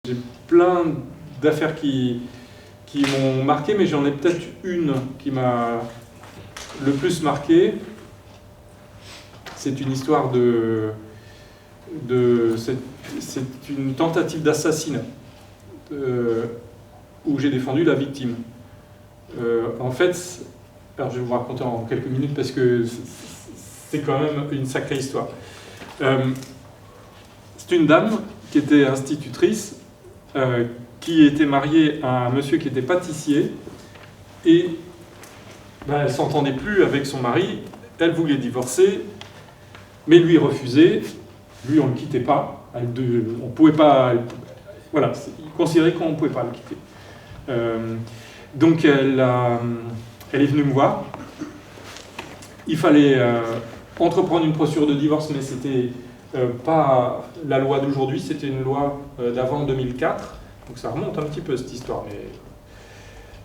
J'ai plein d'affaires qui m'ont marqué, mais j'en ai peut-être une qui m'a le plus marqué. C'est une histoire c'est une tentative d'assassinat où j'ai défendu la victime. En fait, alors je vais vous raconter en quelques minutes parce que c'est quand même une sacrée histoire. C'est une dame qui était institutrice, qui était mariée à un monsieur qui était pâtissier, et elle ne s'entendait plus avec son mari, elle voulait divorcer, mais lui refusait, lui on ne le quittait pas, on pouvait pas, voilà, il considérait qu'on ne pouvait pas le quitter. Donc elle est venue me voir, il fallait entreprendre une procédure de divorce, mais c'était pas la loi d'aujourd'hui, c'était une loi d'avant 2004, donc ça remonte un petit peu cette histoire.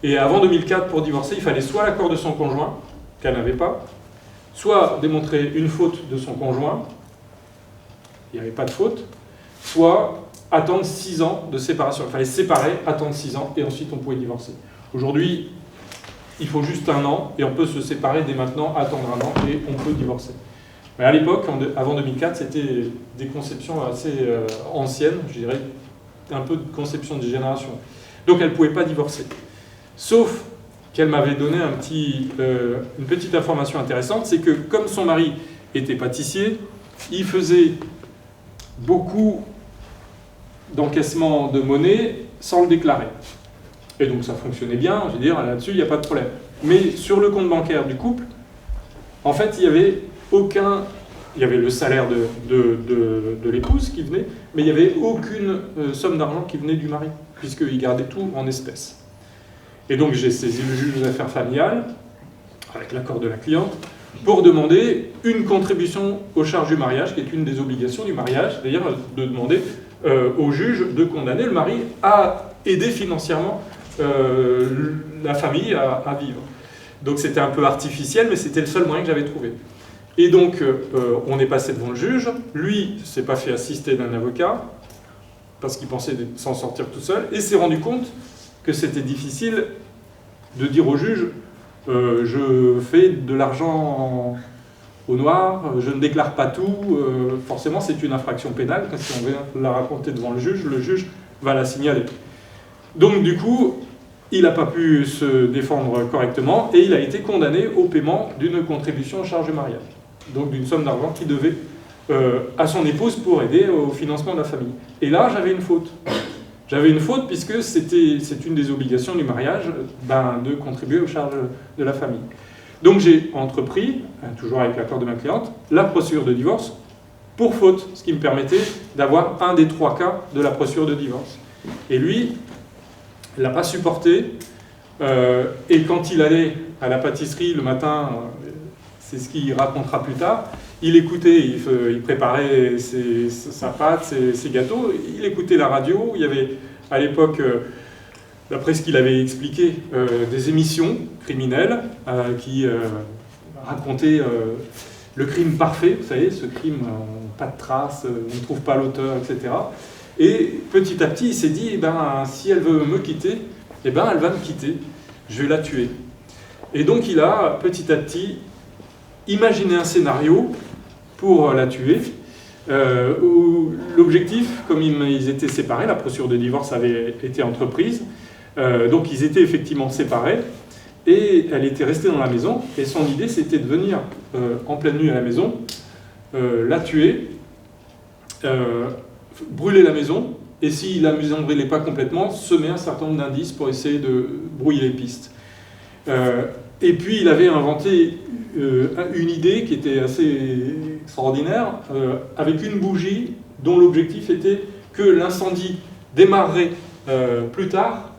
Et avant 2004, pour divorcer, il fallait soit l'accord de son conjoint, qu'elle n'avait pas, soit démontrer une faute de son conjoint, il n'y avait pas de faute, soit attendre 6 ans de séparation. Il fallait se séparer, attendre 6 ans, et ensuite on pouvait divorcer. Aujourd'hui, il faut juste 1 an, et on peut se séparer dès maintenant, attendre 1 an, et on peut divorcer. Mais à l'époque, avant 2004, c'était des conceptions assez anciennes, je dirais, un peu de conception de génération. Donc elle ne pouvait pas divorcer. Sauf qu'elle m'avait donné une petite information intéressante, c'est que comme son mari était pâtissier, il faisait beaucoup d'encaissement de monnaie sans le déclarer. Et donc ça fonctionnait bien, je veux dire, là-dessus, il n'y a pas de problème. Mais sur le compte bancaire du couple, en fait, il y avait le salaire de l'épouse qui venait, mais il n'y avait aucune somme d'argent qui venait du mari, puisqu'il gardait tout en espèces. Et donc j'ai saisi le juge des affaires familiales, avec l'accord de la cliente, pour demander une contribution aux charges du mariage, qui est une des obligations du mariage, c'est-à-dire de demander au juge de condamner le mari à aider financièrement la famille à vivre. Donc c'était un peu artificiel, mais c'était le seul moyen que j'avais trouvé. Et donc on est passé devant le juge, lui ne s'est pas fait assister d'un avocat, parce qu'il pensait s'en sortir tout seul, et s'est rendu compte que c'était difficile de dire au juge je fais de l'argent au noir, je ne déclare pas tout, forcément c'est une infraction pénale, parce qu'on vient la raconter devant le juge va la signaler. Donc du coup, il n'a pas pu se défendre correctement, et il a été condamné au paiement d'une contribution aux charges du mariage, donc d'une somme d'argent qu'il devait à son épouse pour aider au financement de la famille. Et là, j'avais une faute. J'avais une faute puisque c'est une des obligations du mariage de contribuer aux charges de la famille. Donc j'ai entrepris, toujours avec l'accord de ma cliente, la procédure de divorce pour faute, ce qui me permettait d'avoir un des 3 cas de la procédure de divorce. Et lui, il n'a pas supporté, et quand il allait à la pâtisserie le matin, c'est ce qu'il racontera plus tard, il écoutait, il préparait sa pâte, ses gâteaux, il écoutait la radio, il y avait à l'époque, d'après ce qu'il avait expliqué, des émissions criminelles qui racontaient le crime parfait, vous savez, ce crime, pas de traces, on ne trouve pas l'auteur, etc. Et petit à petit, il s'est dit, si elle veut me quitter, elle va me quitter, je vais la tuer. Et donc il a, petit à petit, imaginé un scénario pour la tuer, où l'objectif, comme ils étaient séparés, la procédure de divorce avait été entreprise, donc ils étaient effectivement séparés, et elle était restée dans la maison, et son idée c'était de venir en pleine nuit à la maison, la tuer, brûler la maison, et si la maison ne brûlait pas complètement, semer un certain nombre d'indices pour essayer de brouiller les pistes. Et puis il avait inventé une idée qui était assez extraordinaire, avec une bougie dont l'objectif était que l'incendie démarrerait plus tard,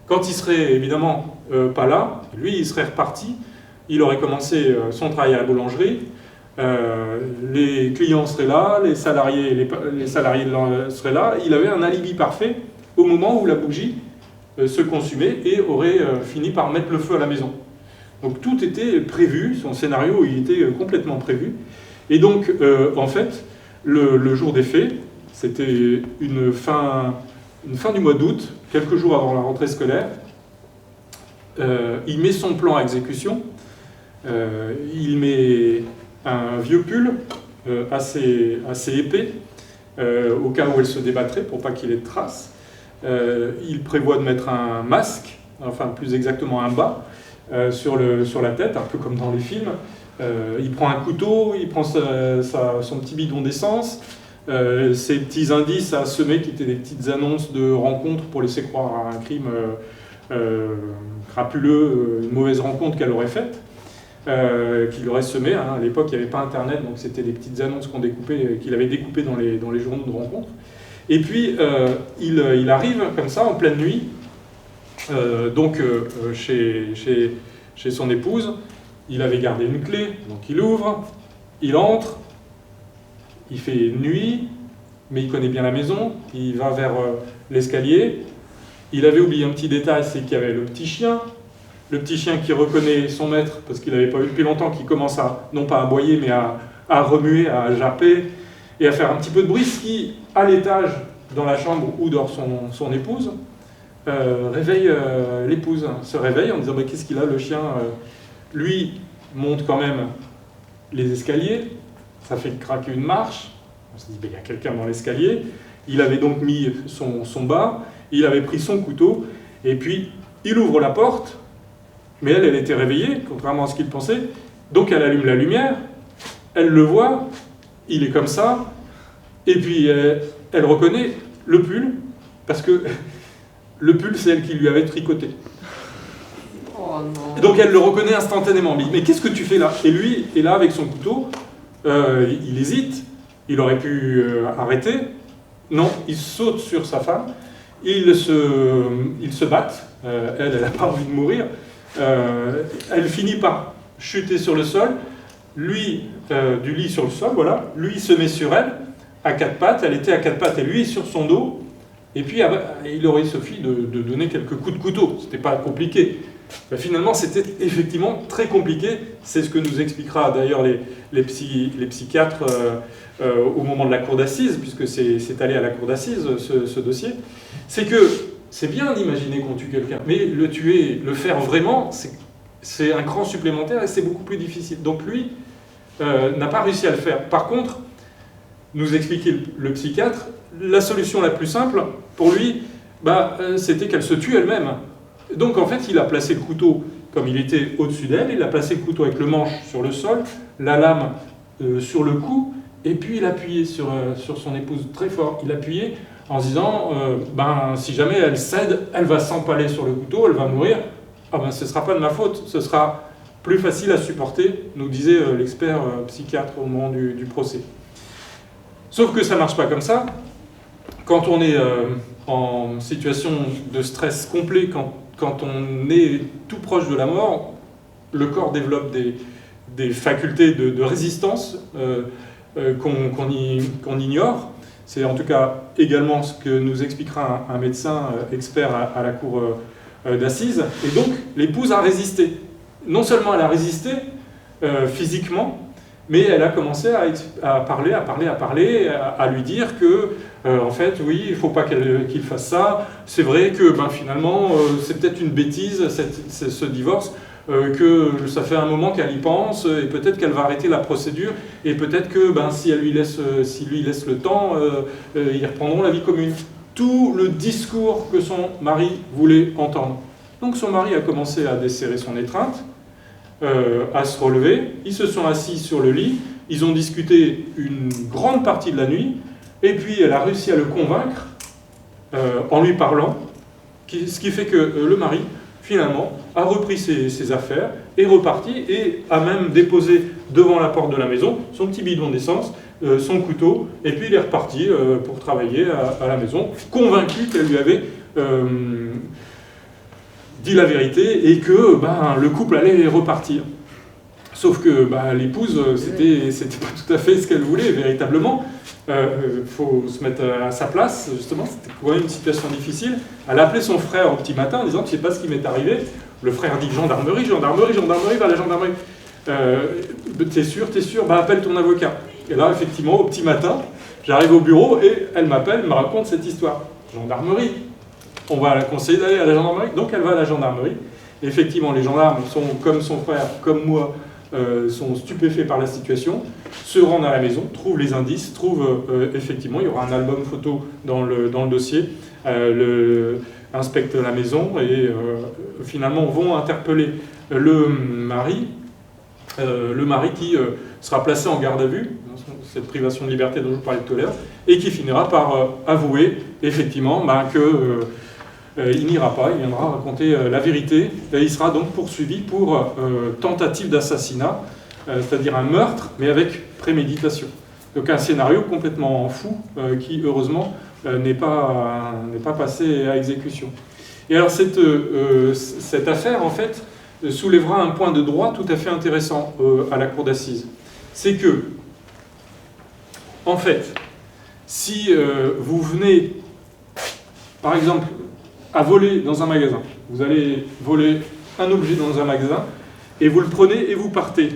quand il serait évidemment pas là, lui il serait reparti, il aurait commencé son travail à la boulangerie, les clients seraient là, les salariés seraient là, il avait un alibi parfait au moment où la bougie se consumait et aurait fini par mettre le feu à la maison. Donc tout était prévu, son scénario il était complètement prévu. Et donc en fait, le jour des faits, c'était une fin une fin du mois d'août, quelques jours avant la rentrée scolaire, il met son plan à exécution. Il met un vieux pull assez épais, au cas où elle se débattrait, pour pas qu'il ait de traces. Il prévoit de mettre un masque, enfin plus exactement un bas, sur la tête, un peu comme dans les films. Il prend un couteau, il prend son petit bidon d'essence, ses petits indices à semer, qui étaient des petites annonces de rencontres pour laisser croire à un crime crapuleux, une mauvaise rencontre qu'elle aurait faite, qu'il aurait semé. Hein. À l'époque, il n'y avait pas Internet, donc c'était des petites annonces qu'il avait découpées dans les journaux de rencontres. Et puis, il arrive comme ça, en pleine nuit, chez son épouse. Il avait gardé une clé, donc il ouvre, il entre, il fait nuit, mais il connaît bien la maison, il va vers l'escalier. Il avait oublié un petit détail, c'est qu'il y avait le petit chien qui reconnaît son maître, parce qu'il n'avait pas vu depuis longtemps, qui commence non pas à aboyer, mais à remuer, à japper, et à faire un petit peu de bruit, ce qui, à l'étage, dans la chambre où dort son épouse, réveille l'épouse, se réveille en disant « Qu'est-ce qu'il a, le chien ?» Lui monte quand même les escaliers, ça fait craquer une marche, on se dit il y a quelqu'un dans l'escalier. Il avait donc mis son bas, il avait pris son couteau, et puis il ouvre la porte, mais elle était réveillée, contrairement à ce qu'il pensait, donc elle allume la lumière, elle le voit, il est comme ça, et puis elle reconnaît le pull, parce que le pull c'est elle qui lui avait tricoté. Oh non. Donc elle le reconnaît instantanément. Mais qu'est-ce que tu fais là? Et lui est là avec son couteau, il hésite, il aurait pu arrêter. Non, il saute sur sa femme, ils se battent, elle n'a pas envie de mourir, elle finit par chuter sur le sol, lui, du lit sur le sol, voilà, lui se met sur elle, à quatre pattes, elle était à quatre pattes, et lui est sur son dos, et puis il aurait suffi de donner quelques coups de couteau, c'était pas compliqué. Ben, finalement, c'était effectivement très compliqué. C'est ce que nous expliquera d'ailleurs les psychiatres au moment de la cour d'assises, puisque c'est allé à la cour d'assises, ce dossier. C'est que c'est bien d'imaginer qu'on tue quelqu'un, mais le tuer, le faire vraiment, c'est un cran supplémentaire et c'est beaucoup plus difficile. Donc lui n'a pas réussi à le faire. Par contre, nous expliquait le psychiatre, la solution la plus simple pour lui, c'était qu'elle se tue elle-même. Donc en fait, il a placé le couteau, comme il était au-dessus d'elle, il a placé le couteau avec le manche sur le sol, la lame sur le cou, et puis il appuyait sur son épouse très fort. Il appuyait en se disant, si jamais elle cède, elle va s'empaler sur le couteau, elle va mourir. Ce ne sera pas de ma faute, ce sera plus facile à supporter, nous disait l'expert psychiatre au moment du procès. Sauf que ça ne marche pas comme ça. Quand on est en situation de stress complet, quand on est tout proche de la mort, le corps développe des facultés de résistance qu'on ignore. C'est en tout cas également ce que nous expliquera un médecin expert à la cour d'assises. Et donc, l'épouse a résisté. Non seulement elle a résisté physiquement, mais elle a commencé à parler, à lui dire que, en fait, oui, il ne faut pas qu'il fasse ça. C'est vrai que finalement, c'est peut-être une bêtise, ce divorce, que ça fait un moment qu'elle y pense, et peut-être qu'elle va arrêter la procédure, et peut-être que si lui laisse le temps, ils reprendront la vie commune. Tout le discours que son mari voulait entendre. Donc son mari a commencé à desserrer son étreinte, à se relever, ils se sont assis sur le lit, ils ont discuté une grande partie de la nuit, et puis elle a réussi à le convaincre en lui parlant, ce qui fait que le mari, finalement, a repris ses affaires, est reparti et a même déposé devant la porte de la maison son petit bidon d'essence, son couteau, et puis il est reparti pour travailler à la maison, convaincu qu'elle lui avait dit la vérité et que le couple allait repartir. Sauf que l'épouse, c'était pas tout à fait ce qu'elle voulait véritablement. Faut se mettre à sa place, justement, c'était quand même une situation difficile. Elle a appelé son frère au petit matin en disant « Tu sais pas ce qui m'est arrivé ?» Le frère dit « Gendarmerie, va à la gendarmerie. T'es sûr, appelle ton avocat. » Et là, effectivement, au petit matin, j'arrive au bureau et elle m'appelle, me raconte cette histoire. gendarmerie. On va la conseiller d'aller à la gendarmerie, donc elle va à la gendarmerie. Et effectivement, les gendarmes sont, comme son frère, comme moi, sont stupéfaits par la situation, se rendent à la maison, trouvent les indices, trouvent effectivement, il y aura un album photo dans le dossier, inspectent la maison et finalement vont interpeller le mari qui sera placé en garde à vue, cette privation de liberté dont je vous parlais tout à l'heure, et qui finira par avouer effectivement il n'ira pas, il viendra raconter la vérité, et il sera donc poursuivi pour tentative d'assassinat, c'est-à-dire un meurtre, mais avec préméditation. Donc un scénario complètement fou qui, heureusement, n'est pas passé à exécution. Et alors cette affaire, en fait, soulèvera un point de droit tout à fait intéressant à la cour d'assises. C'est que, en fait, si vous venez, par exemple, à voler dans un magasin, vous allez voler un objet dans un magasin, et vous le prenez et vous partez.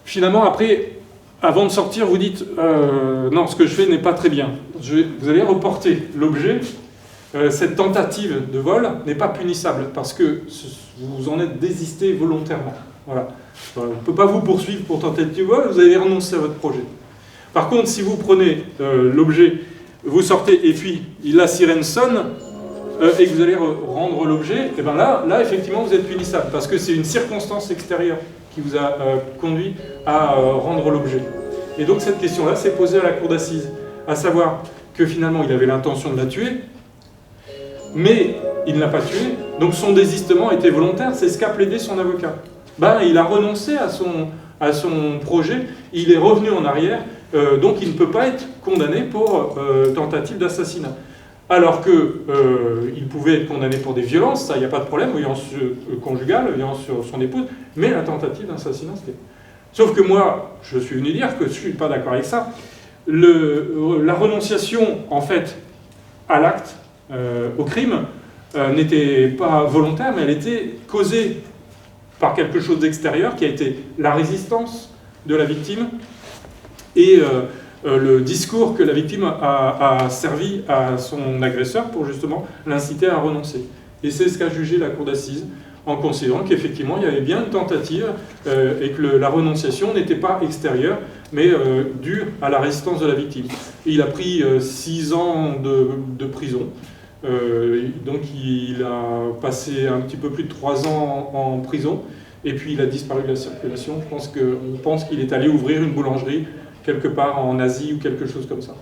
Finalement, après, avant de sortir, vous dites non, ce que je fais n'est pas très bien. Vous allez reporter l'objet. Cette tentative de vol n'est pas punissable parce que vous en êtes désisté volontairement. Voilà. On ne peut pas vous poursuivre pour tentative de vol, vous allez renoncer à votre projet. Par contre, si vous prenez l'objet, vous sortez et puis la sirène sonne et que vous allez rendre l'objet, et bien là, effectivement, vous êtes punissable parce que c'est une circonstance extérieure qui vous a conduit à rendre l'objet. Et donc cette question-là s'est posée à la cour d'assises, à savoir que finalement il avait l'intention de la tuer, mais il ne l'a pas tuée, donc son désistement était volontaire, c'est ce qu'a plaidé son avocat. Il a renoncé à son projet, il est revenu en arrière, donc il ne peut pas être condamné pour tentative d'assassinat. Alors qu'il pouvait être condamné pour des violences, ça, il n'y a pas de problème, violence conjugale, violence sur son épouse, mais la tentative d'assassinat, c'était... Sauf que moi, je suis venu dire que je ne suis pas d'accord avec ça. La renonciation, en fait, à l'acte, au crime, n'était pas volontaire, mais elle était causée par quelque chose d'extérieur, qui a été la résistance de la victime et le discours que la victime a servi à son agresseur pour justement l'inciter à renoncer. Et c'est ce qu'a jugé la cour d'assises, en considérant qu'effectivement il y avait bien une tentative et que la renonciation n'était pas extérieure, mais due à la résistance de la victime. Et il a pris 6 ans de prison, donc il a passé un petit peu plus de 3 ans en prison, et puis il a disparu de la circulation. On pense qu'il est allé ouvrir une boulangerie quelque part en Asie ou quelque chose comme ça.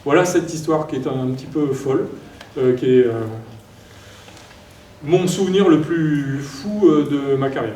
Voilà cette histoire qui est un petit peu folle, qui est mon souvenir le plus fou de ma carrière.